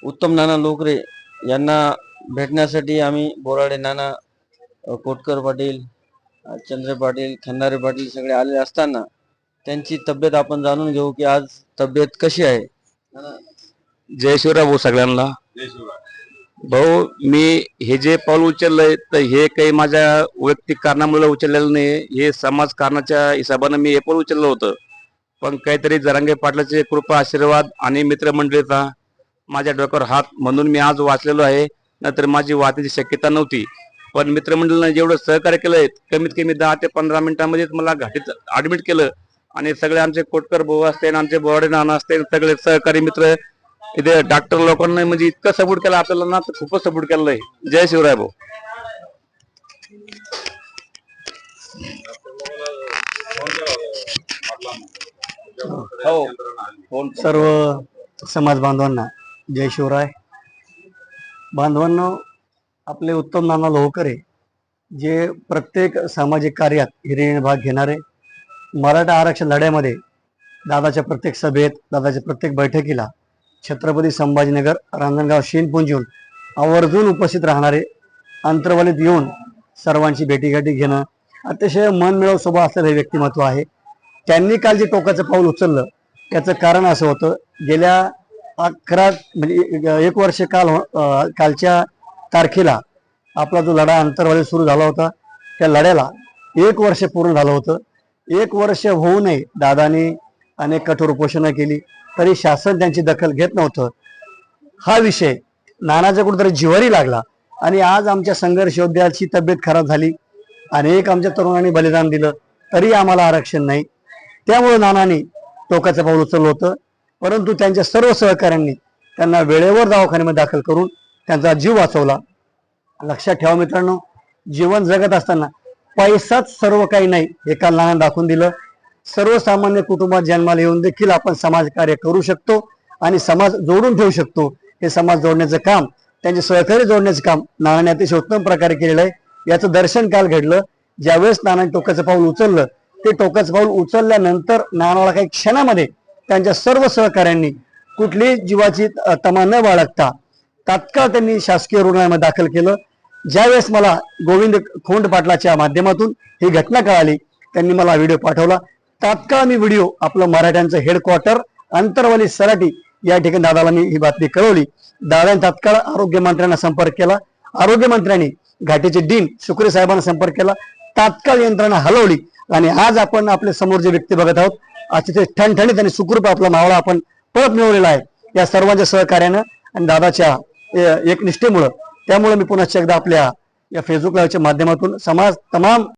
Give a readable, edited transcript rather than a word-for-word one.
उत्तम नाना लोकरे यांना भेटण्यासाठी आम्ही बोराडे नाना, कोटकर पाटील, चंद्र पाटील, खंदारे पाटील सगळे आले असताना त्यांची तब्येत आपण जाणून घेऊ की आज तब्येत कशी आहे. जय शिवराय भाऊ सगळ्यांना. भाऊ, मी हे जे पाऊल उचललंय तर हे काही माझ्या वैयक्तिक कारणामुळे उचललेलं नाही. हे समाज कारणाच्या हिशोबानं मी हे पाऊल उचललं होतं. पण काहीतरी जरांगे पाटलाचे कृपा आशीर्वाद आणि मित्रमंडळीचा माझ्या डोक्यावर हात म्हणून मी आज वाचलेलो आहे. नंतर माझी वाचण्याची शक्यता नव्हती. पण मित्रमंडळानं जेवढं सहकार्य केलंय कमीत कमी 10 ते 15 मिनिटांमध्येच मला घाटीत ऍडमिट केलं. आणि सगळे आमचे कोटकर भाऊ असते, आमचे बोराडे नाना असते, सगळे सहकारी मित्र इथे डॉक्टर लोकांना म्हणजे इतकं सपोर्ट केला आपल्याला ना, तर खूपच सपोर्ट केलेला आहे. जय शिवराय भाऊ. सर्व समाज बांधवांना जय शिवराय. बांधवांनो, आपले उत्तम नाना लोहकरे जे प्रत्येक सामाजिक कार्यात हिरिरीने भाग घेणारे, मराठा आरक्षण लढ्यामध्ये दादाच्या प्रत्येक सभेत, दादाच्या प्रत्येक बैठकीला छत्रपती संभाजीनगर, रांजणगाव, शेनपुंजून आवर्जून उपस्थित राहणारे, अंतरवलीत येऊन सर्वांची भेटीगाठी घेणं, अतिशय मनमिळावू स्वभाव असलेलं व्यक्तिमत्व आहे. त्यांनी काल जे टोकाचं पाऊल उचललं त्याचं कारण असं होतं, गेल्या 11 म्हणजे 1 वर्ष कालच्या तारखेला आपला जो लढा अंतरवाली सुरू झाला होता, त्या लढ्याला 1 वर्ष पूर्ण झालं होतं. 1 वर्ष होऊनही दादानी अनेक कठोर उपोषणं केली तरी शासन त्यांची दखल घेत नव्हतं. हा विषय नानाच्या कुठेतरी जिव्हारी लागला आणि आज आमच्या संघर्ष योद्ध्याची तब्येत खराब झाली, अनेक आमच्या तरुणांनी बलिदान दिलं तरी आम्हाला आरक्षण नाही. त्यामुळे नानांनी टोकाचं पाऊल उचललं होतं. परंतु त्यांच्या सर्व सहकाऱ्यांनी त्यांना वेळेवर दवाखान्यामध्ये दाखल करून त्यांचा जीव वाचवला. लक्षात ठेवा मित्रांनो, जीवन जगत असताना पैसाच सर्व काही नाही हे काल नाना दाखवून दिलं. सर्वसामान्य कुटुंबात जन्माला येऊन देखील आपण समाजकार्य करू शकतो आणि समाज जोडून ठेवू शकतो. हे समाज जोडण्याचं काम, त्यांचे सहकार्य जोडण्याचं काम नानाने अतिशय उत्तम प्रकारे केलेलं आहे. याचं दर्शन काल घडलं. ज्यावेळेस नानाने टोकाचं पाऊल उचललं, ते टोकाचं पाऊल उचलल्यानंतर नानाला काही क्षणामध्ये त्यांच्या सर्व सहकाऱ्यांनी कुठलीही जीवाची तमा न बाळगता तात्काळ त्यांनी शासकीय रुग्णालयामध्ये दाखल केलं. ज्यावेळेस मला गोविंद खोंड पाटलाच्या माध्यमातून ही घटना कळाली, त्यांनी मला व्हिडिओ पाठवला. तात्काळ मी व्हिडिओ आपलं मराठ्यांचं हेडक्वार्टर अंतरवाली सराटी या ठिकाणी दादाला मी ही बातमी कळवली. दादाने तात्काळ आरोग्यमंत्र्यांना संपर्क केला. आरोग्यमंत्र्यांनी घाटीचे डीन शुक्रे साहेबांना संपर्क केला. तात्काळ यंत्रणा हलवली आणि आज आपण आपल्या समोर जे व्यक्ती बघत आहोत, अतिशय ठणठणीत आणि सुखरूप आपला मावळा आपण परत मिळवलेला आहे या सर्वांच्या सहकार्यानं आणि दादाच्या एकनिष्ठेमुळं. त्यामुळे मी पुन्हा एकदा आपल्या या फेसबुक लाईव्हच्या माध्यमातून तमाम